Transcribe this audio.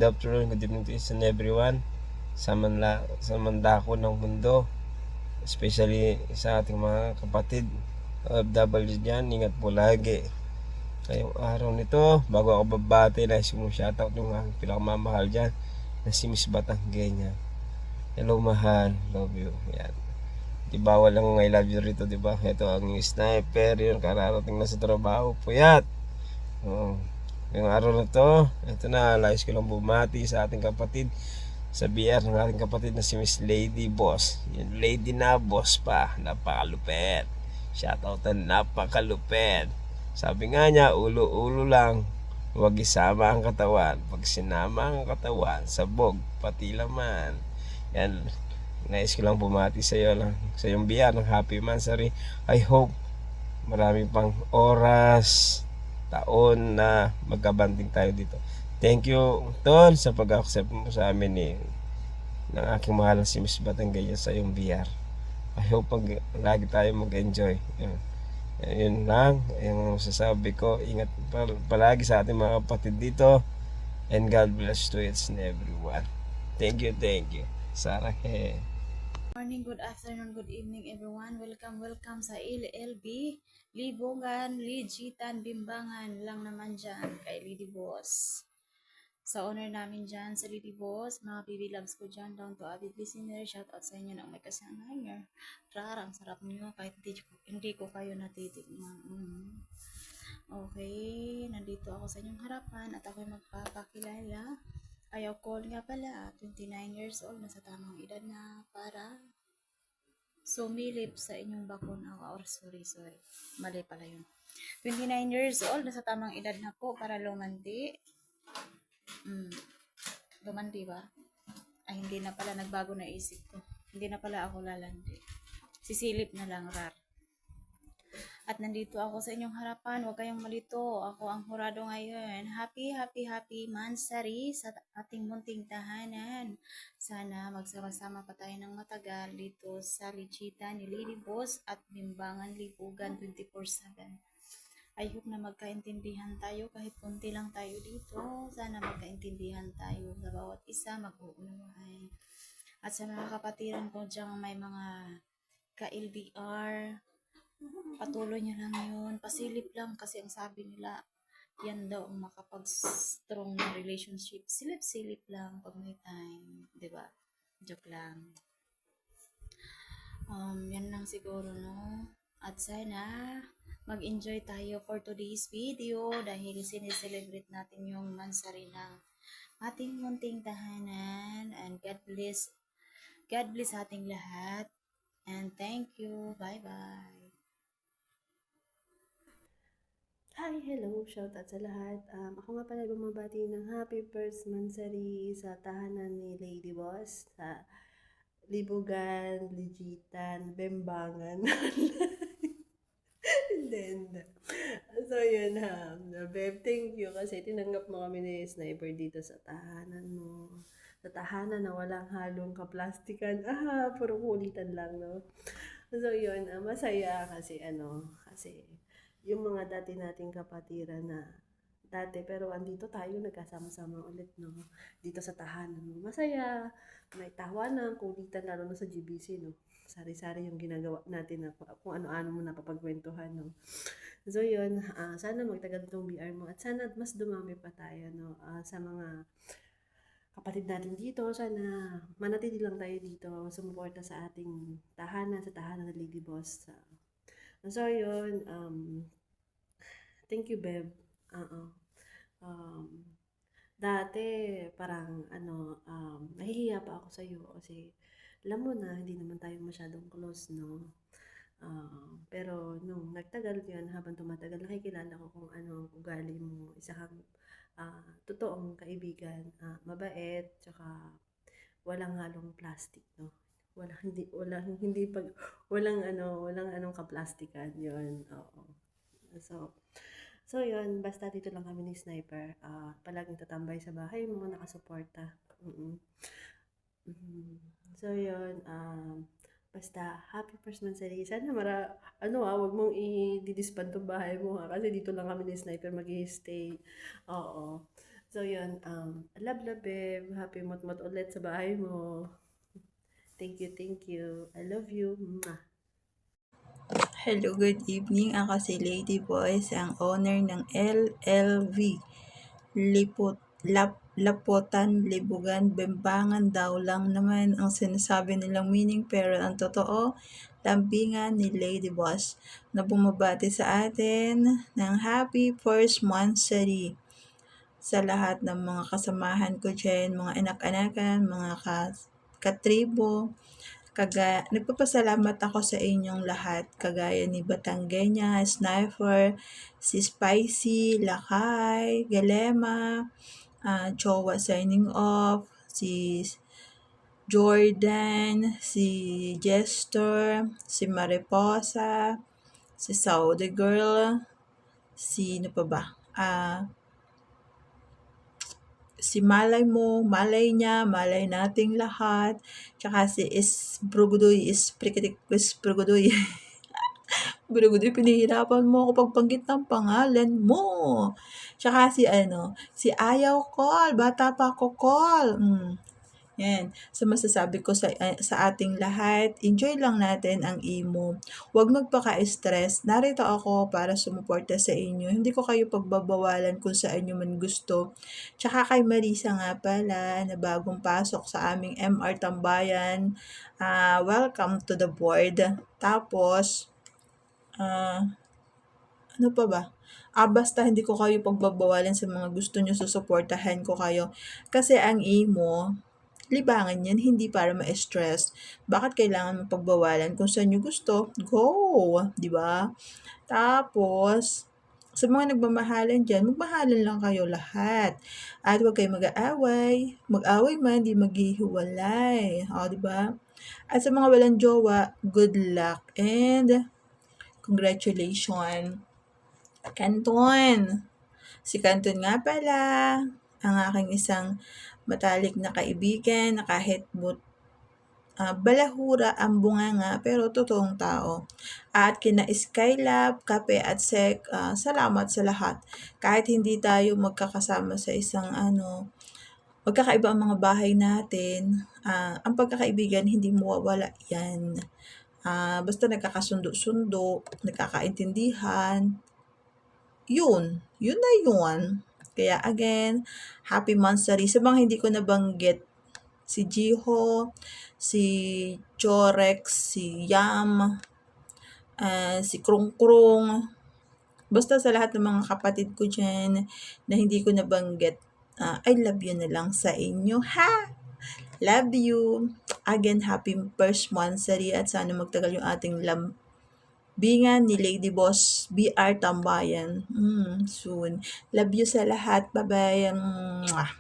Good afternoon, good evening to each and everyone sa mandako ng mundo, especially sa ating mga kapatid OFW dyan. Ingat po lagi ngayong araw nito. Bago ako babati, nais mo shoutout yung aking pinakamamahal dyan na si Miss Batanggenya. Hello mahal, love you. Yan, di bawal lang I love you rito, di ba? Ito ang sniper, yun kararating na sa trabaho, puyat. Ngayong araw na to, ito na, lais ko lang bumati sa ating kapatid sa BR ng ating kapatid na si Miss Lady Boss. Yung lady na boss pa, napakalupet. Shoutoutan, napakalupet. Sabi nga niya, ulo-ulo lang, huwag isama ang katawan. Pag sinama ang katawan, sabog, pati laman. Yan, nais ko lang bumati sa iyo lang, sa iyong BR ng Happy Mansari. I hope marami pang oras, taon na magkabanding tayo dito. Thank you, Tol, sa pag-accept mo sa amin ng aking mahal si Miss Batanggaya sa iyong VR. I hope lagi tayo mag-enjoy. Yun lang, yung masasabi ko. Ingat palagi sa ating mga kapatid dito. And God bless to each and everyone. Thank you, thank you. Sarah. Morning, good afternoon, good evening everyone. Welcome sa LLB, Libongan, Ligitan, Bimbangan lang naman dyan kay Lady Boss. Sa owner namin dyan sa Lady Boss, mga PB loves ko dyan, down to avid listener, shout out sa inyo ng may kasanayan. Rara, ang sarap nyo kahit hindi ko kayo natitignan. Okay, nandito ako sa inyong harapan at ako'y magpapakilala. Ayaw call nga pala, 29 years old, nasa tamang edad na para sumilip sa inyong bakuna. Or sorry, mali pala yun. 29 years old, nasa tamang edad na po para lumanti. Lumanti ba? Ay, hindi na pala, nagbago na isip ko. Hindi na pala ako lalandi. Sisilip na lang, rar. At nandito ako sa inyong harapan. Huwag kayong malito. Ako ang hurado ngayon. Happy Mansari sa ating munting tahanan. Sana magsama-sama pa tayo ng matagal dito sa Ligitan ni Lady Boss at Bimbangan Lipugan 24/7. I hope na magkaintindihan tayo kahit konti lang tayo dito. Sana magkaintindihan tayo sa bawat isa, mag-uunaway. At sa mga kapatiran ko dyan may mga ka-LDR, patuloy nyo lang yun. Pasilip lang kasi ang sabi nila, yan daw ang makapag-strong na relationship. Silip-silip lang pag may time. Diba? Joke lang. Yan lang siguro, no? At sana mag-enjoy tayo for today's video dahil sineselebrate natin yung mansari ng ating munting tahanan. And God bless ating lahat. And thank you. Bye-bye. Hi, hello, shout out sa lahat. Ako nga pala bumabati ng happy first mansari sa tahanan ni Lady Boss sa Libugan, Ligitan, Bembangan. Hindi. So, yun ha. Beb, thank you kasi tinanggap mo kami ni Sniper dito sa tahanan mo. Sa tahanan na walang halong kaplastikan. Puro kulitan lang, no? So, yun. Masaya kasi kasi yung mga dati nating kapatiran na dati, pero andito tayo nagkasama-sama ulit, no? Dito sa tahanan mo. Masaya, may tawanan, kulitan, lalo na sa GBC, no? Sari-sari yung ginagawa natin na kung ano-ano mo napapagkwentuhan, no? So yun, sana magtagal itong BR mo at sana mas dumami pa tayo, no? Sa mga kapatid natin dito, sana manatili lang tayo dito, sumuporta sa ating tahanan, sa tahanan ng Lady Boss. So yun, thank you, Beb. Um, Dati, parang nahihiya pa ako sa iyo kasi alam mo na, hindi naman tayo masyadong close, no? Pero nung nagtagal yun, habang tumatagal, nakikilala ko kung ano ang ugali mo. Isa kang totoong kaibigan, mabait, tsaka walang halong plastic, no? Walang anong kaplastikan, yun, oo. So, yun, basta dito lang kami ni Sniper. Palaging tatambay sa bahay mo, nakasuporta. So, yun, basta happy first monthsary. Sana wag mong i-disband tong bahay mo ha, kasi dito lang kami ni Sniper mag-stay. Oo. So yun, love love babe. Happy mot-mot ulit sa bahay mo. Thank you, thank you. I love you. Mwah. Hello, good evening. Ako si Lady Boys, ang owner ng LLV. Lapotan, libugan, bembangan daw lang naman ang sinasabi nilang meaning, pero ang totoo, lambingan ni Lady Boss na bumabati sa atin ng happy first monthsary sa lahat ng mga kasamahan ko dyan, mga anak-anakan, mga katribo. Nagpapasalamat ako sa inyong lahat, kagaya ni Batanggenya, Sniper, si Spicy, Lakay, Galema, Jowa signing off, si Jordan, si Jester, si Mariposa, si Saudi Girl, sino pa ba? Si malay mo, malay niya, malay nating lahat, tsaka si Brugudoy. Brugudoy, pinahirapan mo ako pagbanggit ng pangalan mo. Tsaka si Ayaw Call, bata pa ako Call. Yan. So masasabi ko sa ating lahat, enjoy lang natin ang imo. Huwag magpaka-stress. Narito ako para sumuporta sa inyo. Hindi ko kayo pagbabawalan kung saan nyo man gusto. Tsaka kay Marisa nga pala, na bagong pasok sa aming MR Tambayan. Welcome to the board. Tapos, ano pa ba? Basta hindi ko kayo pagbabawalan sa mga gusto nyo, susuportahan ko kayo. Kasi ang imo, libangan yan, hindi para ma-stress. Bakit kailangan mong pagbawalan? Kung saan nyo gusto, go! Di ba? Tapos, sa mga nagmamahalan dyan, magmahalan lang kayo lahat. At huwag kayo mag-aaway. Mag-away man, di maghihiwalay. O, di ba? At sa mga walang jowa, good luck and congratulations. Canton. Si Canton nga pala, ang aking isang matalik na kaibigan na kahit balahura ang bunganga pero totoong tao. At kina Skylab, Kape at Sek, salamat sa lahat. Kahit hindi tayo magkakasama sa isang magkakaiba ang mga bahay natin, ang pagkakaibigan hindi mawawala yan. Basta nagkakasundo-sundo, nagkakaintindihan, yun na yun. Kaya again, happy monthsary. Sa mga hindi ko nabanggit, si Jiho, si Chorex, si Yam, si Krung Krung. Basta sa lahat ng mga kapatid ko dyan na hindi ko nabanggit, I love you na lang sa inyo, ha? Love you. Again, happy first monthsary at sana magtagal yung ating lambingan ni Lady Boss BR Tambayan. Soon. Love you sa lahat. Bye-bye. Mwah.